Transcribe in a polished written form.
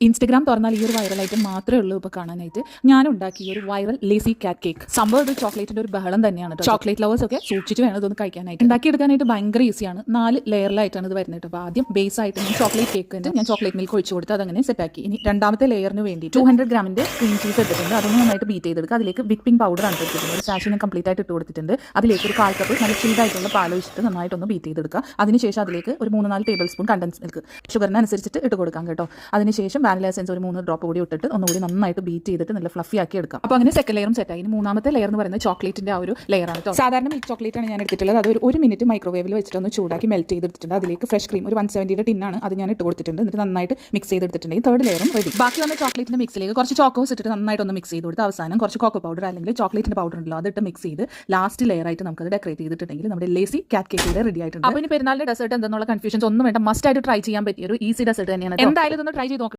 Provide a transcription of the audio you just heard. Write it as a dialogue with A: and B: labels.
A: Instagram തുറന്നാൽ ഈ ഒരു വൈറൽ ഐറ്റം മാത്രമേ ഉള്ളൂ ഇപ്പോൾ കാണാനായിട്ട്. ഞാൻ ഉണ്ടാക്കിയ ഒരു വൈറൽ ലേസി കാറ്റ് കേക്ക്. സംഭവം ഇത് ചോക്ലേറ്റിന്റെ ഒരു ബഹളം തന്നെയാണ്. ചോക്ലേറ്റ് ലവേഴ്സ് ഒക്കെ സൂക്ഷിച്ച് വേണം ഇതൊന്ന് കഴിക്കാനായിട്ട്. ഉണ്ടാക്കിയെടുക്കാനായിട്ട് ഭയങ്കര ഈസിയാണ്. 4 ലെയറിലായിട്ടാണ് ഇത് വരുന്നത്. അപ്പോൾ ആദ്യം ബേസ് ആയിട്ട് ഞാൻ ചോക്ലേറ്റ് കേക്ക് ഞാൻ ചോക്ലേറ്റ് മിൽക്ക് ഒഴിച്ചു കൊടുത്ത് അതങ്ങനെ സെറ്റാക്കി. ഇനി രണ്ടാമത്തെ ലെയറിന് വേണ്ടി 200 ഗ്രാമിന്റെ ക്രീം ചീസ് എടുത്തിട്ടുണ്ട്. അതൊന്ന് നന്നായിട്ട് ബീറ്റ് ചെയ്തെടുക്കുക. അതിലേക്ക് വിപ്പിംഗ് പൗഡർ ആണ് എടുത്തിട്ടുണ്ട്. ഒരു സാഷി ഞാൻ കംപ്ലീറ്റ് ആയിട്ട് ഇട്ട് കൊടുത്തിട്ടുണ്ട്. അതിലേക്ക് ഒരു 1/4 കപ്പ് നല്ല ചീഡായിട്ടുള്ള പാൽ ഒഴിച്ചിട്ട് നന്നായിട്ടൊന്ന് ബീറ്റ് ചെയ്തെടുക്കുക. അതിനുശേഷം അതിലേക്ക് ഒരു 3-4 ടേബിൾ സ്പൂൺ കണ്ടൻസ് മിൽക്ക് ഷുഗറിനനുസരിച്ചിട്ട് ഇട്ട് കൊടുക്കാം കേട്ടോ. അതിനുശേഷം വാനില എസൻസ് ഒരു 3 ഡ്രോപ്പ് കൂടി ഇട്ടിട്ട് ഒന്നുകൂടി നന്നായിട്ട് ബീറ്റ് ചെയ്തിട്ട് നല്ല ഫ്ലഫി ആക്കി എടുക്കാം. അപ്പോൾ അങ്ങനെ സെക്കൻഡ് ലെയറും സെറ്റായി. ഇനി മൂന്നാമത്തെ ലെയർ എന്ന് പറയുന്നത് ചോക്ലേറ്റിന്റെ ആ ഒരു ലെയറാണ് കേട്ടോ. സാധാരണ മിൽക്ക് ചോക്ലേറ്റ് ആണ് ഞാൻ എടുത്തിട്ടുള്ളത്. അത് ഒരു മിനിറ്റ് മൈക്രോവേവിൽ വെച്ചിട്ട് ഒന്ന് ചൂടാക്കി മെൽറ്റ് ചെയ്തെടുത്തിട്ടുണ്ട്. അതിലേക്ക് ഫ്രഷ് ക്രീം ഒരു 170 ടിന്നാണ് അത് ഞാൻ ഇട്ട് കൊടുത്തിട്ടുണ്ട്. എന്നിട്ട് നന്നായിട്ട് മിക്സ് ചെയ്തെടുത്തിട്ടുണ്ടെങ്കിൽ തേർഡ് ലെയറും റെഡി. ബാക്കി വന്ന ചോക്ലേറ്റിന്റെ മിക്സിലേക്ക് കുറച്ച് ചോക്കോസ് ഇട്ടിട്ട് നന്നായിട്ട് ഒന്ന് മിക്സ് ചെയ്ത് കൊടുത്ത് അവസാനം കുറച്ച് കോക്കോ പൗഡർ അല്ലെങ്കിൽ ചോക്ലേറ്റിന്റെ പൗഡർ ഉണ്ടല്ലോ അതിട്ട് മിക്സ് ചെയ്ത് ലാസ്റ്റ് ലെയർ ആയിട്ട് നമുക്കത് ഡെക്കറേറ്റ് ചെയ്തിട്ടുണ്ടെങ്കിൽ നമ്മുടെ ലേസി കാറ്റ് കേക്ക് ഇവിടെ റെഡി ആയിട്ടുണ്ട്. അപ്പോൾ ഇനി പെരുന്നാളിന്റെ ഡെസേർട്ട് എന്തെന്നുള്ള കൺഫ്യൂഷൻസ് ഒന്നും വേണ്ട, മസ്റ്റ് ആയിട്ട് ട്രൈ ചെയ്യാൻ പറ്റിയ ഒരു ഈസി ഡെസേർട്ട് തന്നെയാണ്. എന്തായാലും ഇതൊന്ന് ട്രൈ ചെയ്ത് നോക്കാം.